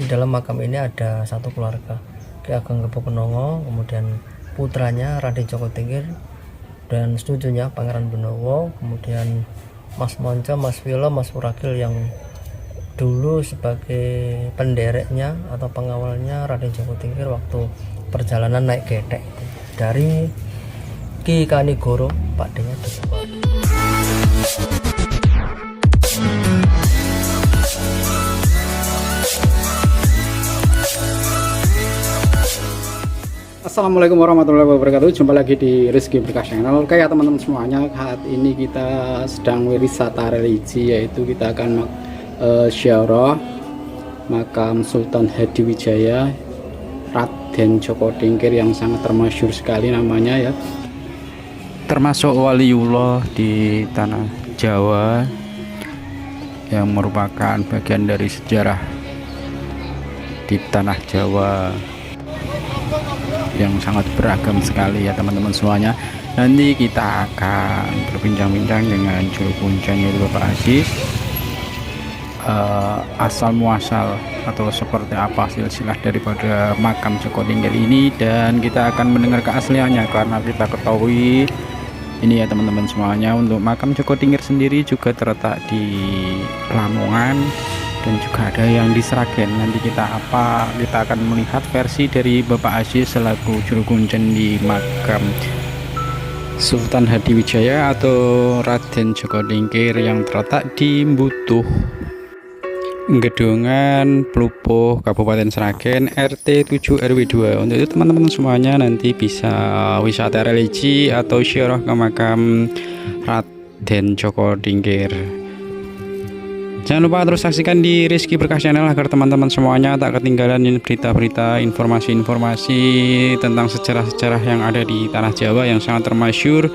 Di dalam makam ini ada satu keluarga, Ki Ageng Gepokenongo, kemudian putranya Raden Djoko Tingkir, dan setujunya Pangeran Benowo, kemudian Mas Monco, Mas Wilo, Mas Puragil yang dulu sebagai pendereknya atau pengawalnya Raden Djoko Tingkir waktu perjalanan naik getek dari Ki Kanigoro, Pak Denya. Assalamualaikum warahmatullahi wabarakatuh. Jumpa lagi di Rizky Berkah Channel. Oke ya teman-teman semuanya, saat ini kita sedang wisata religi, yaitu kita akan ziarah makam Sultan Hadiwijaya Raden Djoko Tingkir yang sangat termasyhur sekali namanya ya. Termasuk waliullah di tanah Jawa yang merupakan bagian dari sejarah di tanah Jawa yang sangat beragam sekali ya teman-teman semuanya. Nanti kita akan berbincang-bincang dengan juru kuncanya Bapak Aziz, asal muasal atau seperti apa silsilah daripada makam Djoko Tingkir ini, dan kita akan mendengar keasliannya karena kita ketahui ini ya teman-teman semuanya, untuk makam Djoko Tingkir sendiri juga terletak di Lamongan dan juga ada yang di Sragen. Nanti kita akan melihat versi dari Bapak Aziz selaku juru kuncen di makam Sultan Hadiwijaya atau Raden Djoko Tingkir yang terletak di Mbutuh, Gedongan, Plupuh, Kabupaten Sragen, RT 7 RW 2. Untuk itu teman-teman semuanya nanti bisa wisata religi atau ziarah ke makam Raden Djoko Tingkir. Jangan lupa terus saksikan di Rizky Berkah Channel agar teman-teman semuanya tak ketinggalan berita-berita, informasi-informasi tentang sejarah-sejarah yang ada di tanah Jawa yang sangat termasyhur.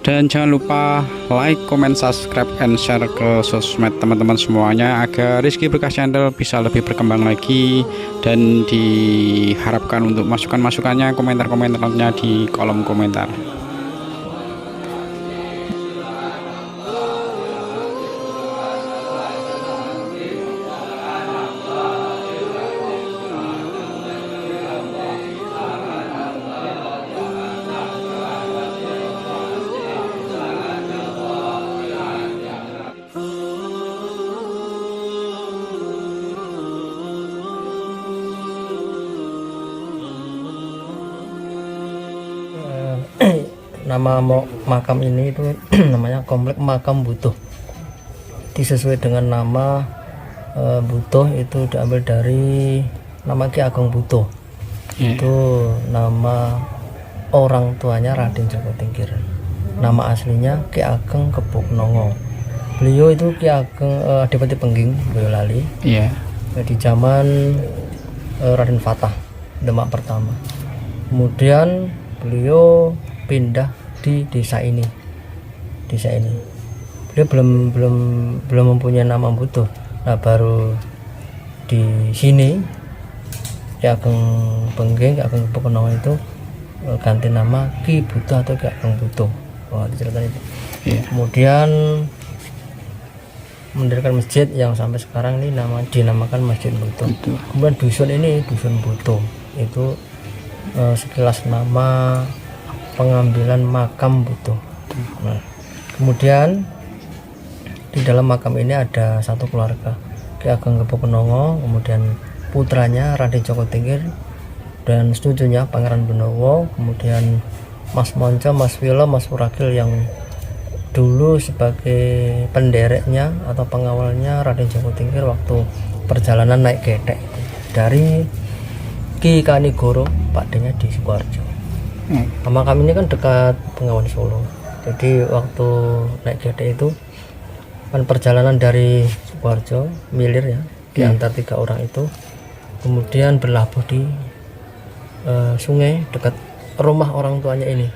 Dan jangan lupa like, comment, subscribe, and share ke sosmed teman-teman semuanya agar Rizky Berkah Channel bisa lebih berkembang lagi, dan diharapkan untuk masukan-masukannya, komentar-komentarnya di kolom komentar. Nama makam ini itu namanya Komplek Makam Butuh. Disesuai dengan nama Butuh itu diambil dari nama Ki Ageng Butuh. Itu nama orang tuanya Raden Djoko Tingkir. Nama aslinya Ki Ageng Gepokenongo. Beliau itu Ki Ageng Adipati Pengging Boyolali. Iya. Di zaman Raden Fatah Demak pertama. Kemudian beliau pindah di desa ini. Beliau belum mempunyai nama Butuh. Nah, baru di sini Ki Ageng Pengging, Ki Ageng Gepokenongo itu ganti nama Ki Butuh atau Ki Ageng Butuh. Wah, diceritakan itu. Yeah. Kemudian mendirikan masjid yang sampai sekarang ini dinamakan Masjid Butuh. Kemudian dusun ini dusun Butuh. Itu sekilas nama pengambilan makam Butuh. Nah, kemudian di dalam makam ini ada satu keluarga, Ki Ageng Gepokenongo, kemudian putranya Raden Djoko Tingkir, dan setujunya Pangeran Benowo, kemudian Mas Monco, Mas Wilo, Mas Puragil yang dulu sebagai pendereknya atau pengawalnya Raden Djoko Tingkir waktu perjalanan naik getek dari Ki Kanigoro, Pak Denya di Sukoharjo. Makam ini kan dekat Bengawan Solo. Jadi waktu naik getek itu kan perjalanan dari Sukoharjo, milir ya, di antar 3 orang itu, kemudian berlabuh di sungai dekat rumah orang tuanya ini,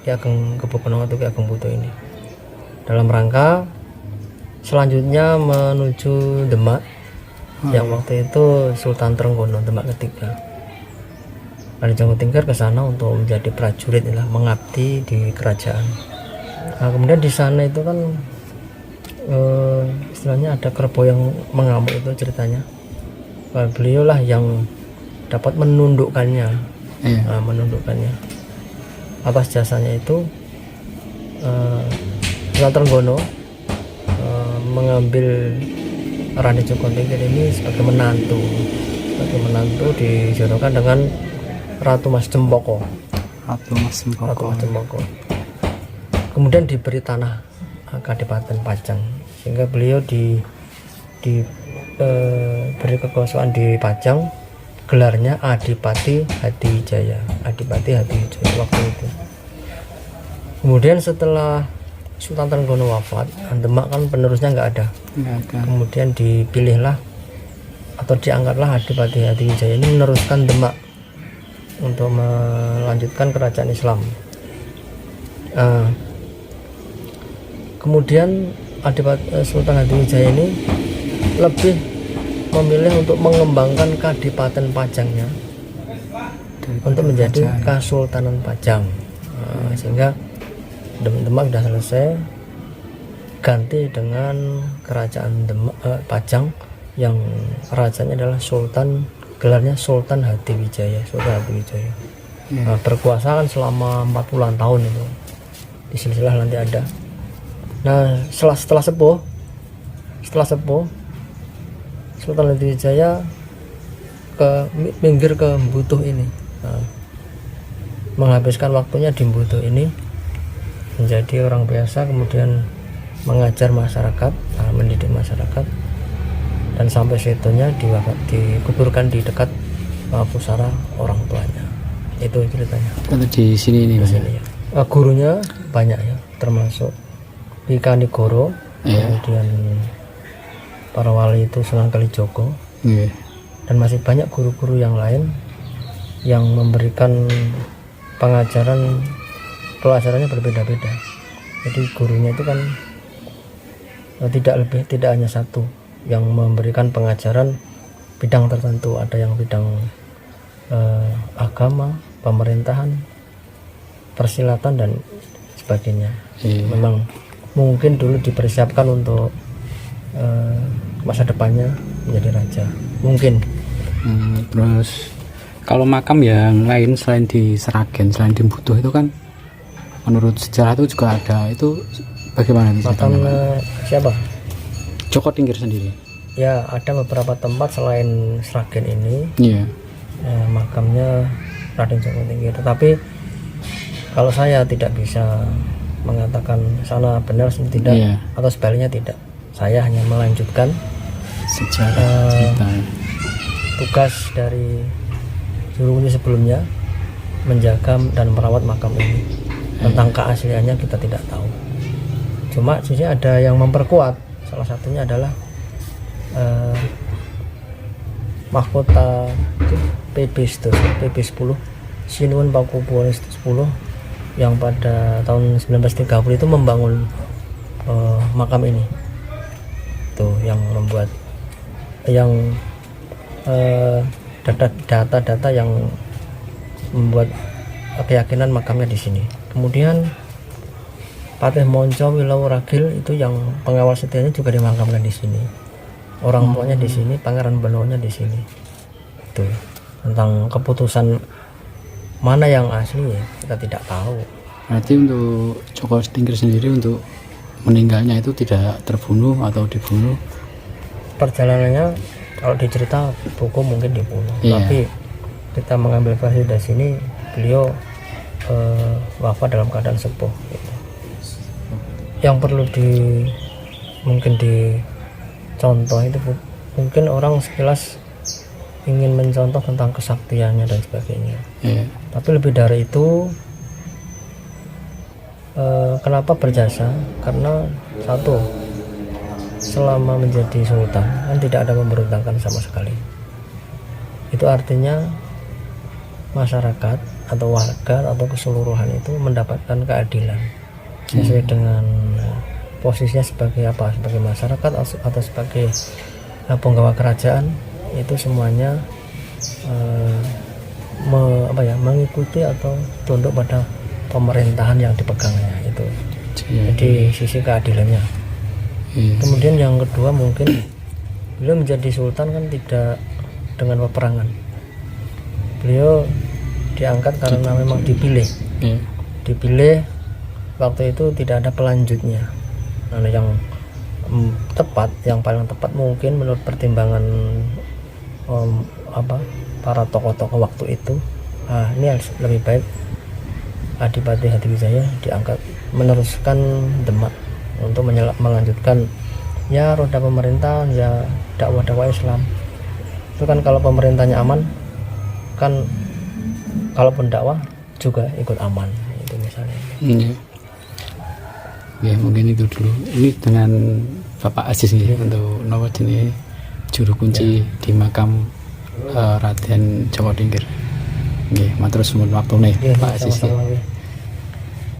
Ki Ageng Gepokenongo atau Ki Ageng Butuh ini, dalam rangka selanjutnya menuju Demak yang waktu itu Sultan Trenggono Demak ketiga. Raden Djoko Tingkir ke sana untuk menjadi prajurit lah, mengabdi di kerajaan. Nah, kemudian di sana itu kan istilahnya ada kerbau yang mengamuk itu ceritanya. beliau lah yang dapat menundukkannya. Iya. Menundukkannya atas jasanya itu. Sunan Trenggono mengambil Raden Joko Tingkir ini sebagai menantu dijodohkan dengan Ratu Mas Cempaka. Ratu Mas Cempaka. Kemudian diberi tanah Kadipaten Pajang, sehingga beliau beri kekuasaan di Pajang. Gelarnya Adipati Hadiwijaya waktu itu. Kemudian setelah Sultan Trenggono wafat, Demak kan penerusnya nggak ada. Kemudian dipilihlah atau diangkatlah Adipati Hadiwijaya ini meneruskan Demak untuk melanjutkan kerajaan Islam. Kemudian Sultan Hadiwijaya ini lebih memilih untuk mengembangkan Kadipaten Pajangnya untuk menjadi Kasultanan Pajang. Sehingga Demak sudah selesai, ganti dengan kerajaan Pajang yang rajanya adalah Sultan, gelarnya Sultan Hadiwijaya. Berkuasa kan selama 40-an tahun itu, di silsilah nanti ada. Nah setelah sepuh Sultan Hadiwijaya minggir ke Butuh ini, menghabiskan waktunya di Butuh ini menjadi orang biasa, kemudian mengajar masyarakat, mendidik masyarakat, dan sampai situnya dikuburkan di dekat pusara orang tuanya. Itu ceritanya. Kalau di sini ini ya. Gurunya banyak ya, termasuk Ika Nigoro, kemudian para wali itu Sunan Kalijogo, dan masih banyak guru-guru yang lain yang memberikan pelajarannya berbeda-beda. Jadi gurunya itu kan tidak hanya satu yang memberikan pengajaran bidang tertentu, ada yang bidang agama, pemerintahan, persilatan dan sebagainya. Memang mungkin dulu dipersiapkan untuk masa depannya menjadi raja, mungkin. Terus kalau makam yang lain selain di Sragen, selain di Butuh itu kan menurut sejarah itu juga ada, itu bagaimana makam siapa? Joko Tingkir sendiri. Ya, ada beberapa tempat selain Sragen ini. Makamnya Raden Joko Tingkir. Tetapi kalau saya tidak bisa mengatakan sana benar tidak, atau sebaliknya tidak. Saya hanya melanjutkan sejarah cerita. Tugas dari Juru Kunci sebelumnya menjaga dan merawat makam ini. Tentang keasliannya kita tidak tahu. Cuma sisi ada yang memperkuat. Salah satunya adalah mahkota PB 10 Sinuwun Pakubuwono 10 yang pada tahun 1930 itu membangun makam ini. Tuh yang membuat data-data yang membuat keyakinan makamnya di sini. Kemudian Patih Monco Wilowo Ragil itu yang pengawal setianya juga dimakamkan di sini. Orang tuanya di sini, Pangeran Benowonya di sini. Itu tentang keputusan mana yang asli ya, kita tidak tahu. Berarti untuk Joko Tingkir sendiri untuk meninggalnya itu tidak terbunuh atau dibunuh? Perjalanannya kalau dicerita buku mungkin dibunuh, tapi kita mengambil versi dari sini beliau wafat dalam keadaan sepuh gitu. Yang perlu mungkin dicontoh itu mungkin orang sekilas ingin mencontoh tentang kesaktiannya dan sebagainya. Tapi lebih dari itu, kenapa berjasa? Karena satu, selama menjadi sultan kan tidak ada pemberontakan sama sekali. Itu artinya masyarakat atau warga atau keseluruhan itu mendapatkan keadilan sesuai dengan posisinya sebagai apa, sebagai masyarakat atau sebagai penggawa kerajaan. Itu semuanya mengikuti atau tunduk pada pemerintahan yang dipegangnya itu. Jadi sisi keadilannya. Kemudian yang kedua, mungkin beliau menjadi sultan kan tidak dengan peperangan. Beliau diangkat karena memang dipilih. Dipilih waktu itu tidak ada pelanjutnya. Nah, yang tepat, yang paling tepat mungkin menurut pertimbangan para tokoh-tokoh waktu itu, ini harus lebih baik Adipati Hadiwijaya diangkat meneruskan Demak untuk melanjutkan ya roda pemerintahan, ya dakwah-dakwah Islam. Itu kan kalau pemerintahnya aman kan, kalaupun dakwah juga ikut aman itu misalnya. Ya mungkin itu dulu. Ini dengan Bapak Aziz nih untuk nomor jenis juru kunci di makam Raden Djoko Tingkir. Nggih, matur suwun waktune Pak Aziz. Sama-sama.